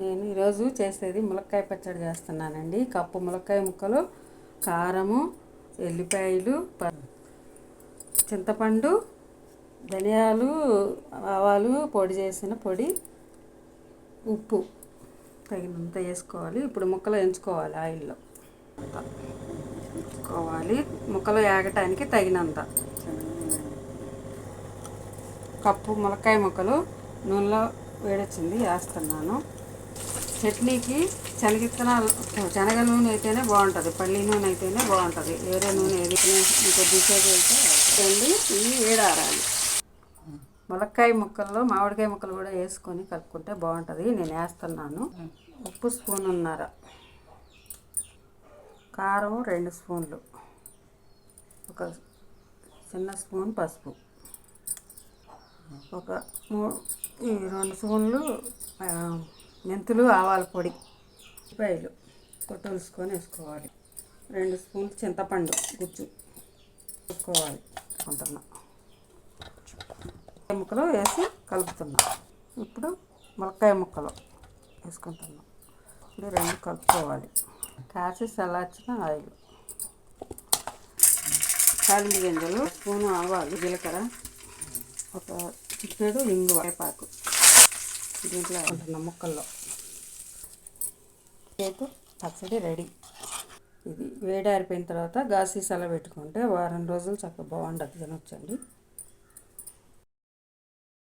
నేను ఈరోజు చేసేది ములక్కాయ పచ్చడి చేస్తున్నానండి. కప్పు ములక్కాయ ముక్కలు, కారము, ఎల్లిపాయలు, చింతపండు, ధనియాలు, ఆవాలు పొడి చేసిన పొడి, ఉప్పు తగినంత వేసుకోవాలి. ఇప్పుడు ముక్కలు ఎంచుకోవాలి. ఆయిల్లో వేసుకోవాలి. ముక్కలు వేగటానికి తగినంత. కప్పు ములక్కాయ ముక్కలు నూనెలో వేడొచ్చింది, వేస్తున్నాను. చట్నీకి శనగ నూనె అయితేనే బాగుంటుంది, పల్లి నూనె అయితేనే బాగుంటుంది. వేరే నూనె ఏది కొద్దిసేపు అయితే ఇవి వేడారాలి. ములక్కాయ ముక్కల్లో మామిడికాయ ముక్కలు కూడా వేసుకొని కలుపుకుంటే బాగుంటుంది. నేను వేస్తున్నాను. ఉప్పు 1.5 స్పూన్, కారం 2 స్పూన్లు, ఒక చిన్న స్పూన్ పసుపు, ఒక 2 స్పూన్లు మెంతులు, ఆవాల పొడి, ఉల్లిపాయలు కొట్టలుసుకొని వేసుకోవాలి. 2 స్పూన్లు చింతపండు గుజ్జు వేసుకోవాలి. అనుకుంటున్నా ముక్కలు వేసి కలుపుతున్నా. ఇప్పుడు ములక్కాయ ముక్కలు వేసుకుంటున్నాం. ఇప్పుడు 2 కలుపుకోవాలి. కాచి చల్లార్చిన ఆయిల్, తాలింపు గింజలు, 1 స్పూను ఆవాలు, జీలకర్ర, ఒక చిటికెడు ఇంగువ, వేపాకు దీంట్లో వేసుకుంటున్నాం ముక్కల్లో. రేపు పచ్చడి రెడీ. ఇది వేడారిపోయిన తర్వాత గాజు సీసాలో పెట్టుకుంటే వారం రోజులు చక్కగా బాగుంటుంది, తినొచ్చండి.